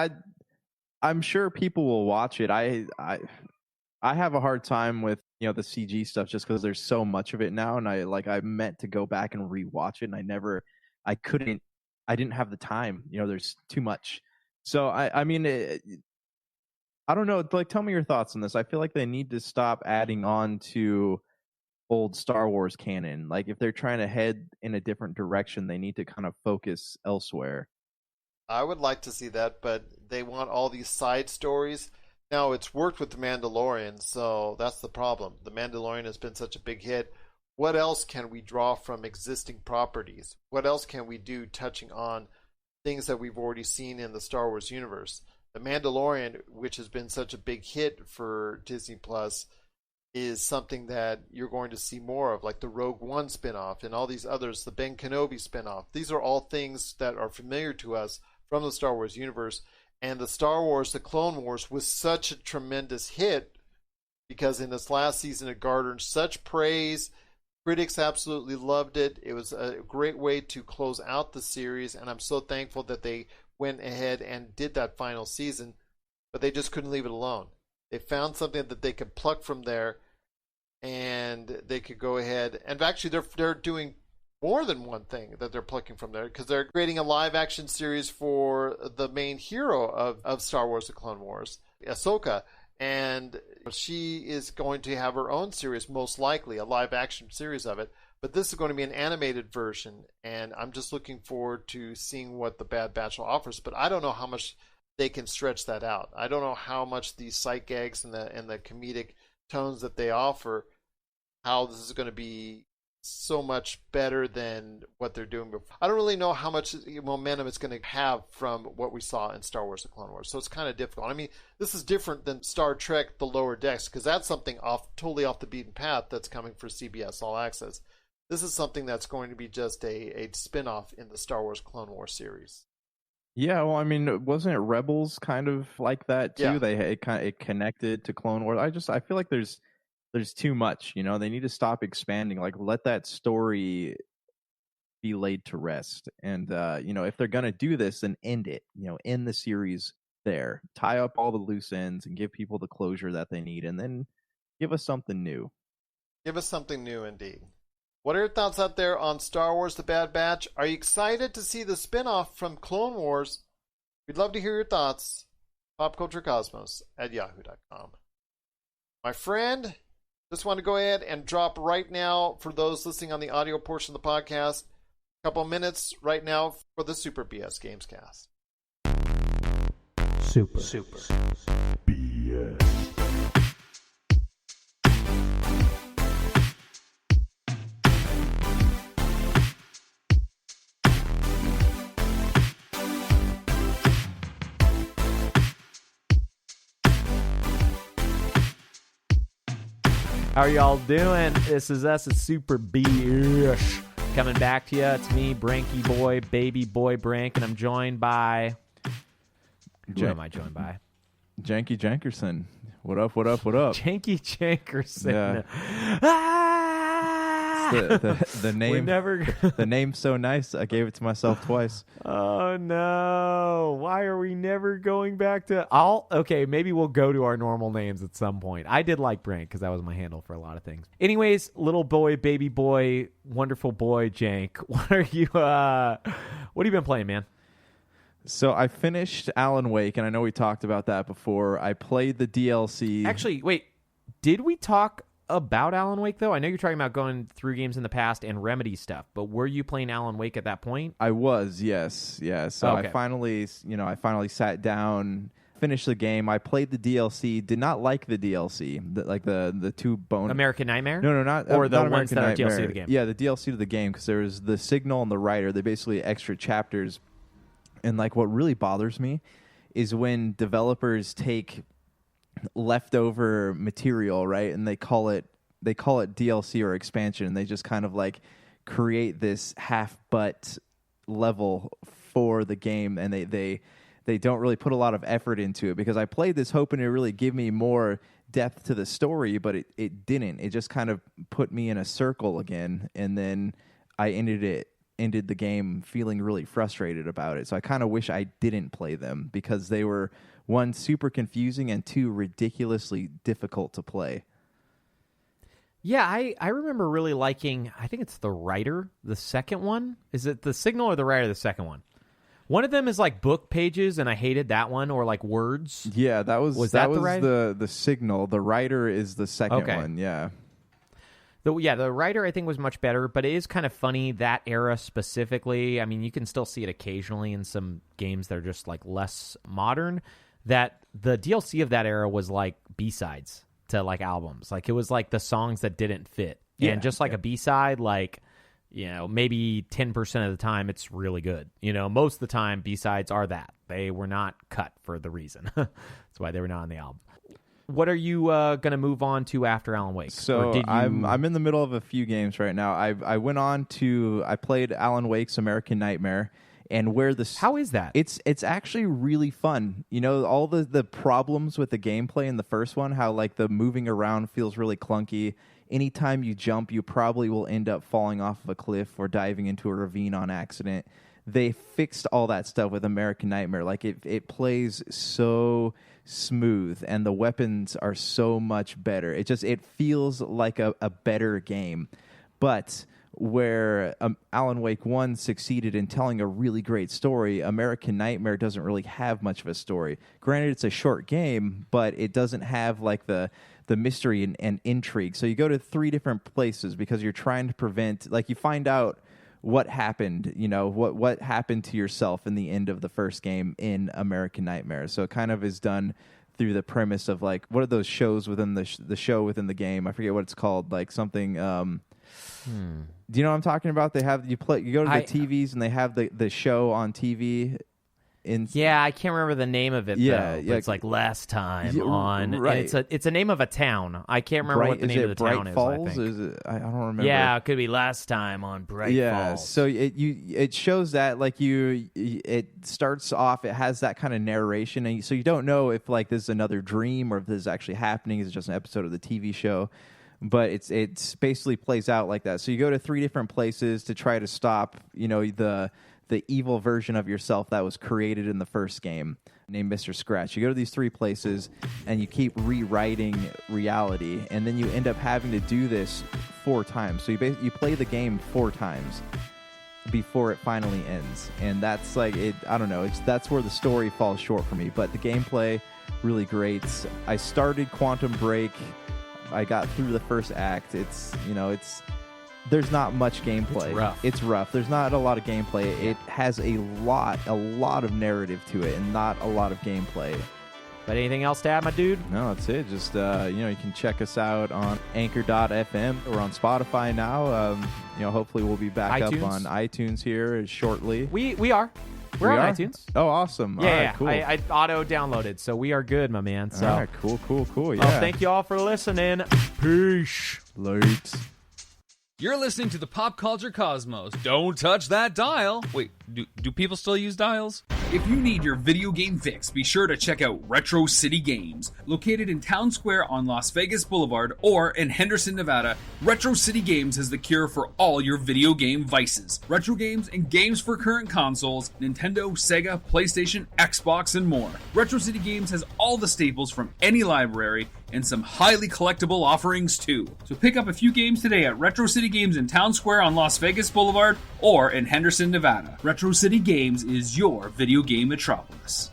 I'm sure people will watch it. I have a hard time with the CG stuff just because there's so much of it now, and I meant to go back and rewatch it, and I didn't have the time. There's too much. So I mean, I don't know. Like, tell me your thoughts on this. I feel like they need to stop adding on to old Star Wars canon. Like, if they're trying to head in a different direction, they need to kind of focus elsewhere. I would like to see that, but they want all these side stories. Now, it's worked with The Mandalorian, so that's the problem. The Mandalorian has been such a big hit. What else can we draw from existing properties? What else can we do touching on things that we've already seen in the Star Wars universe? The Mandalorian, which has been such a big hit for Disney Plus, is something that you're going to see more of, like the Rogue One spinoff and all these others, the Ben Kenobi spinoff. These are all things that are familiar to us from the Star Wars universe. And the Star Wars, the Clone Wars, was such a tremendous hit because in this last season it garnered such praise. Critics absolutely loved it. It was a great way to close out the series, and I'm so thankful that they went ahead and did that final season, but they just couldn't leave it alone. They found something that they could pluck from there, and they could go ahead. And actually, they're doing more than one thing that they're plucking from there, because they're creating a live action series for the main hero of Star Wars: The Clone Wars, Ahsoka, and she is going to have her own series, most likely a live action series of it. But this is going to be an animated version, and I'm just looking forward to seeing what the Bad Batch offers. But I don't know how much they can stretch that out. I don't know how much these sight gags and the comedic tones that they offer, how this is going to be so much better than what they're doing before. I don't really know how much momentum it's going to have from what we saw in Star Wars: The Clone Wars. So it's kind of difficult. I mean, this is different than Star Trek: The Lower Decks, because that's something totally off the beaten path that's coming for CBS All Access. This is something that's going to be just a spin-off in the Star Wars Clone Wars series. Yeah, well, I mean, wasn't it Rebels kind of like that too? Yeah. It connected to Clone Wars. I feel like there's too much. They need to stop expanding. Like, let that story be laid to rest. And if they're gonna do this, then end it. End the series there. Tie up all the loose ends and give people the closure that they need, and then give us something new. Give us something new, indeed. What are your thoughts out there on Star Wars The Bad Batch? Are you excited to see the spinoff from Clone Wars? We'd love to hear your thoughts. popculturecosmos@yahoo.com. My friend, just want to go ahead and drop right now, for those listening on the audio portion of the podcast, a couple minutes right now for the Super BS Gamescast. Super BS. How are y'all doing? This is us at Super BS coming back to you. It's me, Branky Boy, Baby Boy Brank, and I'm joined by... Who am I joined by? Janky Jankerson. What up, what up, what up? Janky Jankerson. Yeah. Ah! The name. The name's so nice, I gave it to myself twice. Oh, no. Why are we never going back to... Okay, maybe we'll go to our normal names at some point. I did like Brank because that was my handle for a lot of things. Anyways, little boy, baby boy, wonderful boy, Jank. What have you been playing, man? So I finished Alan Wake, and I know we talked about that before. I played the DLC. Actually, wait. Did we talk about Alan Wake, though? I know you're talking about going through games in the past and Remedy stuff, but were you playing Alan Wake at that point? I was, yes. Yeah. So okay. I finally sat down, finished the game. I played the DLC, did not like the DLC, the two bone... American Nightmare? No, not... Or the not ones American that are Nightmare. DLC to the game? Yeah, the DLC to the game, because there was the Signal and the Writer. They're basically extra chapters. And what really bothers me is when developers take leftover material, right, and they call it DLC or expansion, and they just kind of create this half-butt level for the game, and they don't really put a lot of effort into it, because I played this hoping to really give me more depth to the story, but it didn't. It just kind of put me in a circle again, and then I ended the game feeling really frustrated about it. So I kind of wish I didn't play them, because they were, one, super confusing, and two, ridiculously difficult to play. Yeah, I remember really liking, I think it's the Writer, the second one. Is it the Signal or the Writer, the second one? One of them is book pages, and I hated that one, or words. Yeah, that was the Signal. The Writer is the second one, yeah. The Writer I think was much better, but it is kind of funny, that era specifically. I mean, you can still see it occasionally in some games that are just less modern, that the DLC of that era was B-sides to albums. It was the songs that didn't fit. Yeah, and just a B-side, maybe 10% of the time it's really good. Most of the time B-sides are that. They were not cut for the reason. That's why they were not on the album. What are you going to move on to after Alan Wake? So I'm in the middle of a few games right now. I played Alan Wake's American Nightmare, and how is that? It's actually really fun. All the problems with the gameplay in the first one, how the moving around feels really clunky. Anytime you jump, you probably will end up falling off of a cliff or diving into a ravine on accident. They fixed all that stuff with American Nightmare. It plays so smooth, and the weapons are so much better. It feels like a better game. But where Alan Wake 1 succeeded in telling a really great story, American Nightmare doesn't really have much of a story. Granted, it's a short game, but it doesn't have the mystery and intrigue. So you go to 3 different places because you're trying to prevent, you find out what happened, what happened to yourself in the end of the first game in American Nightmare. So it kind of is done through the premise of what are those shows within the show within the game? I forget what it's called. Something. Do you know what I'm talking about? They have you go to the TVs, and they have the show on TV. I can't remember the name of it. Yeah, though, it's Last Time on. Right. And it's a name of a town. I can't remember what the name of the town is. Falls? I think. Is it? I don't remember. Yeah, it could be Last Time on Bright Falls. So it shows that it starts off. It has that kind of narration, and so you don't know if this is another dream or if this is actually happening. Is it just an episode of the TV show? But it's basically plays out like that. So you go to 3 different places to try to stop the evil version of yourself that was created in the first game, named Mr. Scratch. You go to these 3 places, and you keep rewriting reality, and then you end up having to do this 4 times. So you play the game 4 times before it finally ends, and that's like it. I don't know. That's where the story falls short for me. But the gameplay, really great. I started Quantum Break. I got through the first act. There's not much gameplay. It's rough. There's not a lot of gameplay. It has a lot of narrative to it, and not a lot of gameplay. But anything else to add, my dude? No, that's it. Just, you can check us out on Anchor.fm. We're on Spotify now. Hopefully we'll be back up on iTunes here shortly. We are. We're on iTunes. Oh, awesome. Yeah, all right, cool. I auto-downloaded, so we are good, my man. So. All right, cool. Yeah. Well, thank you all for listening. Peace. Late. You're listening to the Pop Culture Cosmos. Don't touch that dial. Wait, do people still use dials? If you need your video game fix, be sure to check out Retro City Games. Located in Town Square on Las Vegas Boulevard or in Henderson, Nevada, Retro City Games has the cure for all your video game vices. Retro games and games for current consoles, Nintendo, Sega, PlayStation, Xbox, and more. Retro City Games has all the staples from any library and some highly collectible offerings too. So pick up a few games today at Retro City Games in Town Square on Las Vegas Boulevard or in Henderson, Nevada. Retro City Games is your video game metropolis.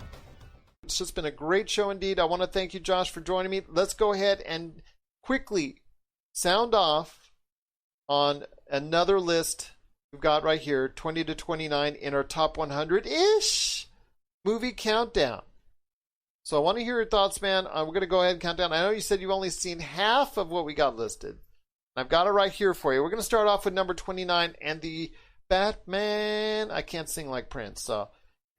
It's just been a great show indeed. I want to thank you, Josh, for joining me. Let's go ahead and quickly sound off on another list we've got right here, 20 to 29 in our top 100-ish movie countdown. So I want to hear your thoughts, man. We're going to go ahead and count down. I know you said you've only seen half of what we got listed. I've got it right here for you. We're going to start off with number 29 and the Batman. I can't sing like Prince. So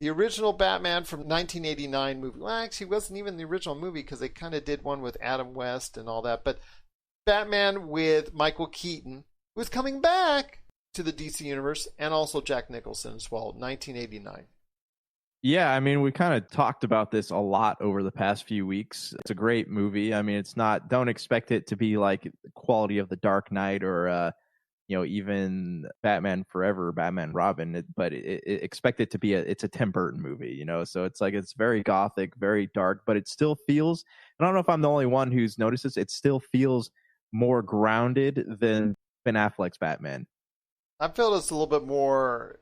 the original Batman from 1989 movie. Well, actually, it wasn't even the original movie because they kind of did one with Adam West and all that. But Batman with Michael Keaton, who's coming back to the DC Universe, and also Jack Nicholson as well, 1989. Yeah, I mean, we kind of talked about this a lot over the past few weeks. It's a great movie. I mean, don't expect it to be like the quality of The Dark Knight or, even Batman Forever, Batman Robin, but expect it to be it's a Tim Burton movie, so it's very gothic, very dark, but it still feels, I don't know if I'm the only one who's noticed this, it still feels more grounded than Ben Affleck's Batman. I feel it's a little bit more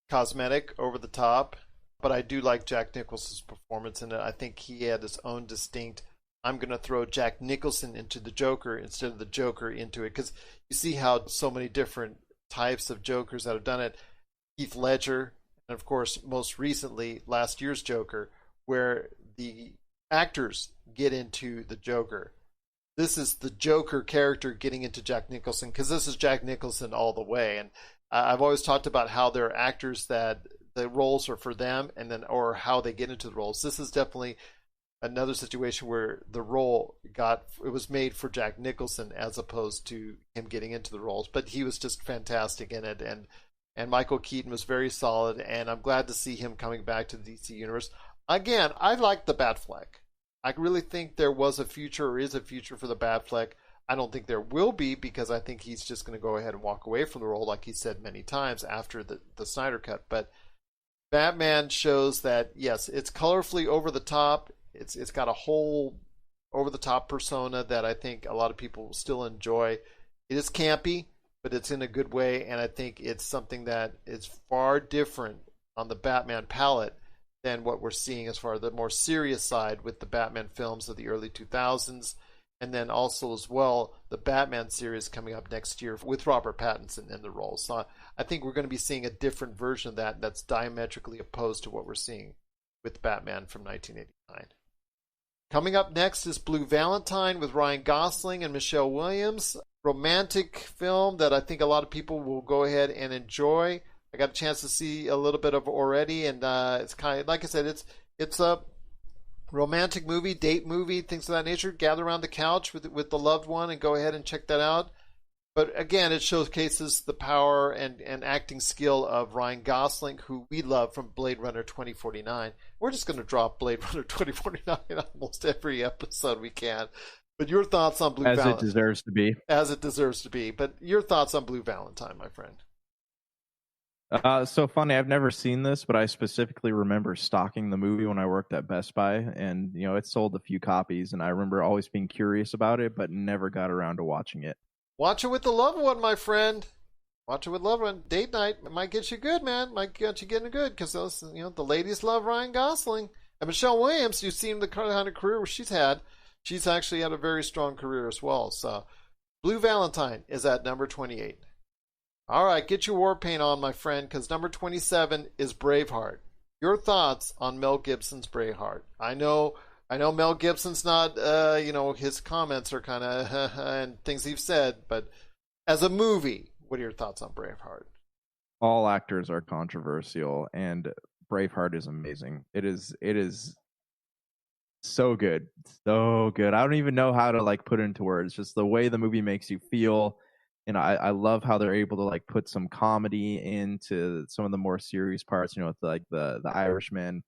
cosmetic, over the top. But I do like Jack Nicholson's performance in it. I think he had his own distinct, I'm going to throw Jack Nicholson into the Joker instead of the Joker into it. Because you see how so many different types of Jokers that have done it. Heath Ledger, and of course, most recently, last year's Joker, where the actors get into the Joker. This is the Joker character getting into Jack Nicholson, because this is Jack Nicholson all the way. And I've always talked about how there are actors that the roles are for them, and then or how they get into the roles. This is definitely another situation where the role was made for Jack Nicholson as opposed to him getting into the roles. But he was just fantastic in it, and Michael Keaton was very solid, and I'm glad to see him coming back to the DC Universe. Again, I like the Batfleck. I really think there was a future, or is a future, for the Batfleck. I don't think there will be, because I think he's just going to go ahead and walk away from the role, like he said many times after the Snyder Cut. But Batman shows that, yes, it's colorfully over the top. It's got a whole over the top persona that I think a lot of people will still enjoy. It is campy, but it's in a good way, and I think it's something that is far different on the Batman palette than what we're seeing as far as the more serious side with the Batman films of the early 2000s, and then also as well the Batman series coming up next year with Robert Pattinson in the role. So I think we're going to be seeing a different version of that that's diametrically opposed to what we're seeing with Batman from 1989. Coming up next is Blue Valentine with Ryan Gosling and Michelle Williams. Romantic film that I think a lot of people will go ahead and enjoy. I got a chance to see a little bit of already, and it's kind of, like I said, it's a romantic movie, date movie, things of that nature. Gather around the couch with the loved one and go ahead and check that out. But again, it showcases the power and acting skill of Ryan Gosling, who we love from Blade Runner 2049. We're just going to drop Blade Runner 2049 in almost every episode we can. But your thoughts on Blue Valentine? As it deserves to be. As it deserves to be. But your thoughts on Blue Valentine, my friend? So funny, I've never seen this, but I specifically remember stocking the movie when I worked at Best Buy, and it sold a few copies, and I remember always being curious about it, but never got around to watching it. Watch it with the loved one, my friend. Watch it with loved one. Date night. It might get you good, man. Might get you getting good because those, the ladies love Ryan Gosling. And Michelle Williams, you've seen the kind of career she's had. She's actually had a very strong career as well. So, Blue Valentine is at number 28. All right, get your war paint on, my friend, because number 27 is Braveheart. Your thoughts on Mel Gibson's Braveheart? I know Mel Gibson's not, his comments are kind of and things he's said, but as a movie, what are your thoughts on Braveheart? All actors are controversial, and Braveheart is amazing. It is so good, so good. I don't even know how to put it into words. Just the way the movie makes you feel. And I love how they're able to put some comedy into some of the more serious parts, with the Irishman.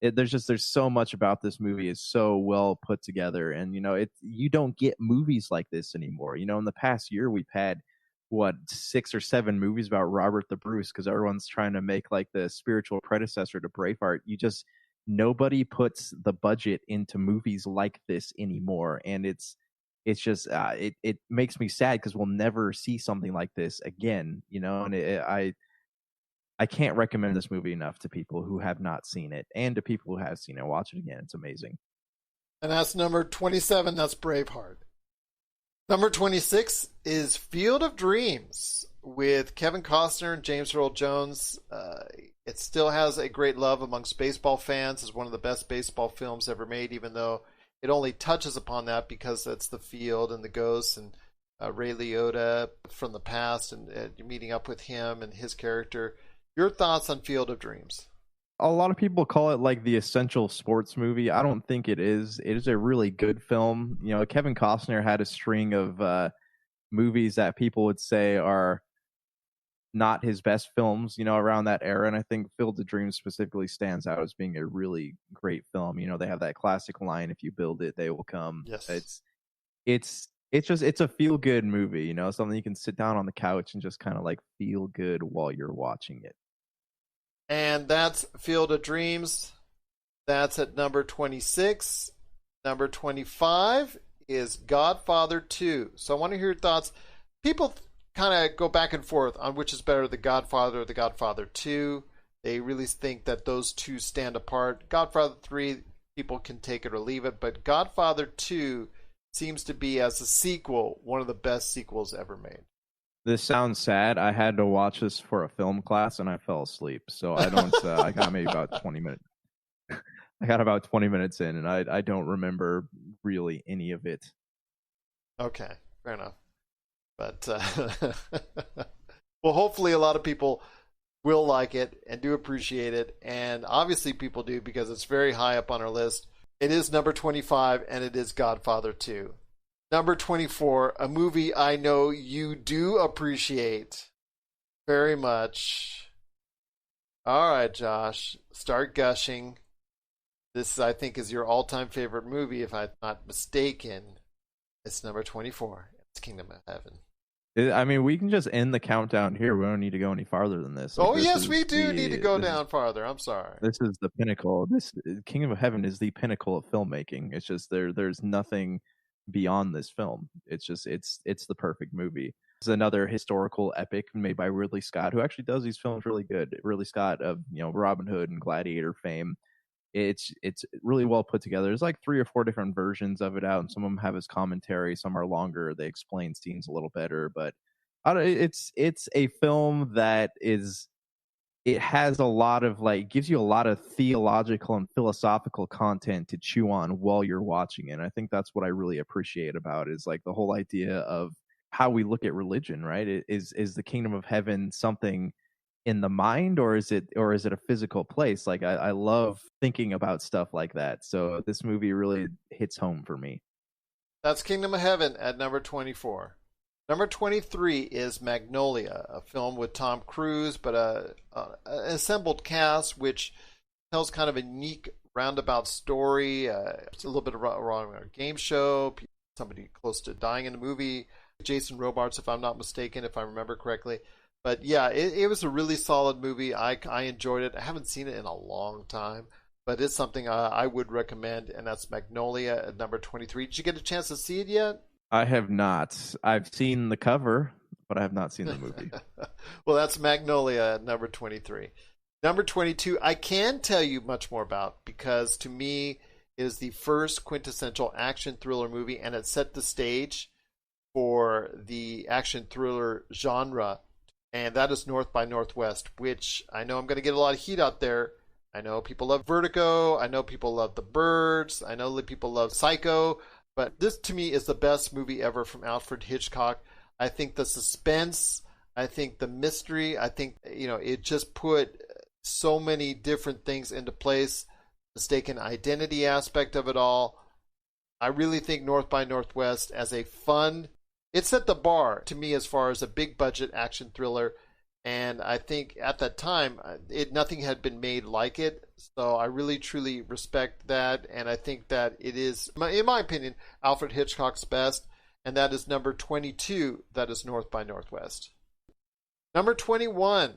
There's so much about this movie is so well put together, and you don't get movies like this anymore. In the past year we've had 6 or 7 movies about Robert the Bruce, because everyone's trying to make the spiritual predecessor to Braveheart. Nobody puts the budget into movies like this anymore, and it's just it makes me sad because we'll never see something like this again, and I can't recommend this movie enough to people who have not seen it, and to people who have seen it. Watch it again. It's amazing. And that's number 27. That's Braveheart. Number 26 is Field of Dreams with Kevin Costner and James Earl Jones. It still has a great love amongst baseball fans. It's one of the best baseball films ever made, even though it only touches upon that because it's the field and the ghosts and Ray Liotta from the past and meeting up with him and his character. Your thoughts on Field of Dreams? A lot of people call it the essential sports movie. I don't think it is. It is a really good film. Kevin Costner had a string of movies that people would say are not his best films, around that era. And I think Field of Dreams specifically stands out as being a really great film. They have that classic line, "If you build it, they will come." Yes. It's a feel good movie, something you can sit down on the couch and just kind of feel good while you're watching it. And that's Field of Dreams. That's at number 26. Number 25 is Godfather 2. So I want to hear your thoughts. People kind of go back and forth on which is better, The Godfather or The Godfather 2. They really think that those two stand apart. Godfather 3, people can take it or leave it, but Godfather 2 seems to be, as a sequel, one of the best sequels ever made. This sounds sad. I had to watch this for a film class and I fell asleep. So I don't. I got maybe about 20 minutes. I got about 20 minutes in, and I don't remember really any of it. Okay, fair enough. But well, hopefully a lot of people will like it and do appreciate it, and obviously people do because it's very high up on our list. It is number 25, and it is Godfather 2. Number 24, a movie I know you do appreciate very much. All right, Josh, start gushing. This, I think, is your all-time favorite movie, if I'm not mistaken. It's number 24. It's Kingdom of Heaven. I mean, we can just end the countdown here. We don't need to go any farther than this. Yes, we do need to go down farther. I'm sorry. This is the pinnacle. This Kingdom of Heaven is the pinnacle of filmmaking. It's just there's nothing beyond this film. It's just it's the perfect movie. It's another historical epic made by Ridley Scott, who actually does these films really good. Ridley Scott of Robin Hood and Gladiator fame. It's really well put together. There's 3 or 4 different versions of it out, and some of them have his commentary. Some are longer. They explain scenes a little better, but it's a film that it has a lot of gives you a lot of theological and philosophical content to chew on while you're watching it. And I think that's what I really appreciate about it, is the whole idea of how we look at religion, right? Is the kingdom of heaven something in the mind, or is it a physical place? I love thinking about stuff like that. So this movie really hits home for me. That's Kingdom of Heaven at number 24. Number 23 is Magnolia, a film with Tom Cruise, but an assembled cast which tells kind of a unique roundabout story. It's a little bit wrong on a game show, somebody close to dying in the movie. Jason Robards, if I'm not mistaken, if I remember correctly. But yeah, it was a really solid movie. I enjoyed it. I haven't seen it in a long time, but it's something I would recommend, and that's Magnolia at number 23. Did you get a chance to see it yet? I have not. I've seen the cover, but I have not seen the movie. Well, that's Magnolia at number 23. Number 22, I can tell you much more about because to me it is the first quintessential action thriller movie, and it set the stage for the action thriller genre, and that is North by Northwest, which I know I'm going to get a lot of heat out there. I know people love Vertigo. I know people love The Birds. I know that people love Psycho. But this, to me, is the best movie ever from Alfred Hitchcock. I think the suspense, I think the mystery, I think, it just put so many different things into place. Mistaken identity aspect of it all. I really think North by Northwest as a fun, it set the bar to me as far as a big budget action thriller. And I think at that time, nothing had been made like it. So I really, truly respect that. And I think that it is, in my opinion, Alfred Hitchcock's best. And that is number 22. That is North by Northwest. Number 21,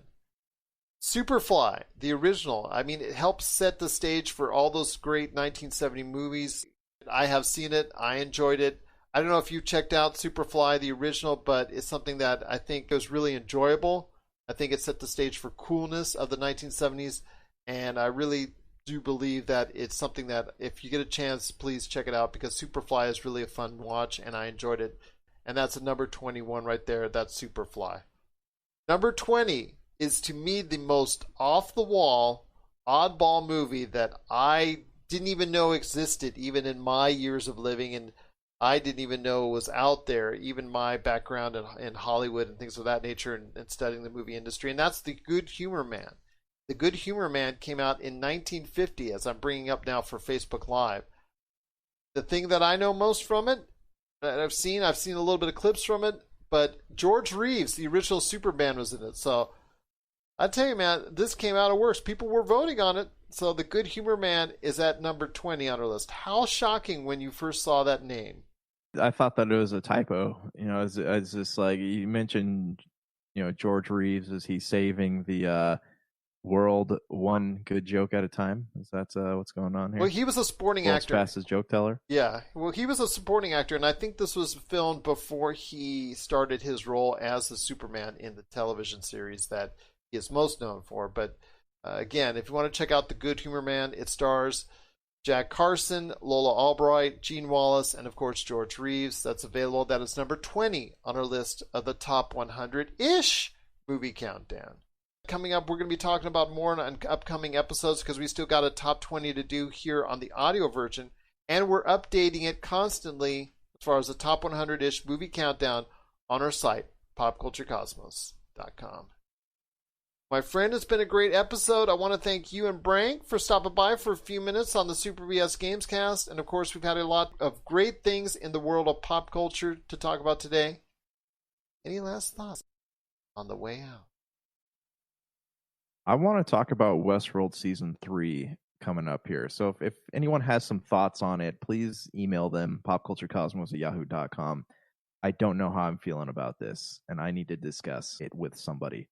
Superfly, the original. I mean, it helps set the stage for all those great 1970 movies. I have seen it. I enjoyed it. I don't know if you checked out Superfly, the original, but it's something that I think was really enjoyable. I think it set the stage for coolness of the 1970s, and I really do believe that it's something that if you get a chance, please check it out because Superfly is really a fun watch, and I enjoyed it. And that's a number 21 right there. That's Superfly. Number 20 is, to me, the most off-the-wall, oddball movie that I didn't even know existed, even in my years of living, and I didn't even know was out there, even my background in Hollywood and things of that nature and studying the movie industry, and that's The Good Humor Man. The Good Humor Man came out in 1950, as I'm bringing up now for Facebook Live. The thing that I know most from it, that I've seen a little bit of clips from it, but George Reeves, the original Superman, was in it. So I tell you, man, this came out of worse. People were voting on it. So The Good Humor Man is at number 20 on our list. How shocking when you first saw that name. I thought that it was a typo. It's just like you mentioned, George Reeves, is he saving the world one good joke at a time? Is that what's going on here? Well, he was a supporting World's actor. fastest joke teller. Yeah. Well, he was a supporting actor, and I think this was filmed before he started his role as the Superman in the television series that he is most known for. But again, if you want to check out The Good Humor Man, it stars Jack Carson, Lola Albright, Gene Wallace, and of course George Reeves. That's available. That is number 20 on our list of the top 100-ish movie countdown. Coming up, we're going to be talking about more on upcoming episodes because we still got a top 20 to do here on the audio version, and we're updating it constantly as far as the top 100-ish movie countdown on our site, popculturecosmos.com. My friend, it's been a great episode. I want to thank you and Brank for stopping by for a few minutes on the Super BS Gamescast. And of course, we've had a lot of great things in the world of pop culture to talk about today. Any last thoughts on the way out? I want to talk about Westworld Season 3 coming up here. So if anyone has some thoughts on it, please email them, popculturecosmos@yahoo.com. I don't know how I'm feeling about this, and I need to discuss it with somebody.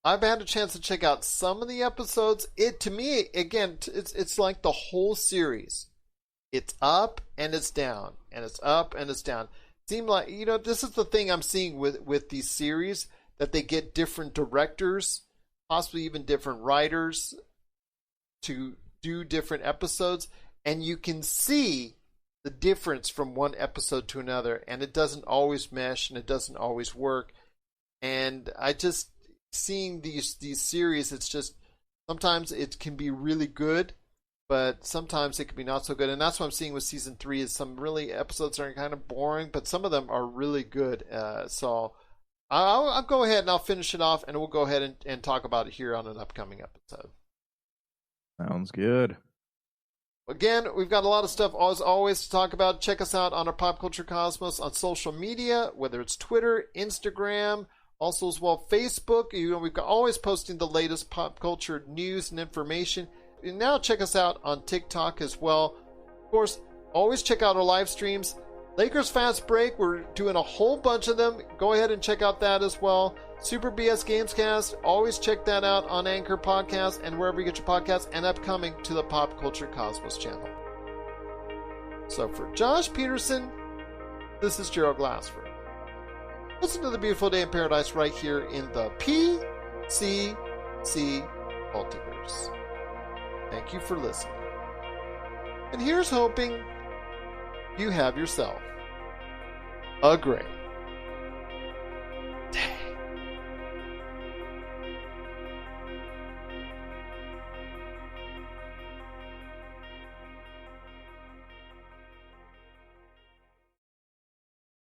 I've had a chance to check out some of the episodes. To me, again, it's like the whole series. It's up and it's down, and it's up and it's down. Seem like, this is the thing I'm seeing with these series, that they get different directors, possibly even different writers to do different episodes, and you can see the difference from one episode to another, and it doesn't always mesh and it doesn't always work. And I just seeing these series, it's just sometimes it can be really good, but sometimes it can be not so good. And that's what I'm seeing with season 3 is some really episodes are kind of boring, but some of them are really good. So I'll go ahead and I'll finish it off, and we'll go ahead and talk about it here on an upcoming episode. Sounds good. Again, we've got a lot of stuff as always to talk about. Check us out on our Pop Culture Cosmos on social media, whether it's Twitter, Instagram, also as well Facebook. We've got always posting the latest pop culture news and information. And now check us out on TikTok as well. Of course, always check out our live streams. Lakers Fast Break, we're doing a whole bunch of them. Go ahead and check out that as well. Super BS Gamescast, always check that out on Anchor Podcast and wherever you get your podcasts, and upcoming to the Pop Culture Cosmos channel. So for Josh Peterson, This is Gerald Glassford. Listen to the beautiful day in paradise right here in the PCC Multiverse. Thank you for listening. And here's hoping you have yourself a great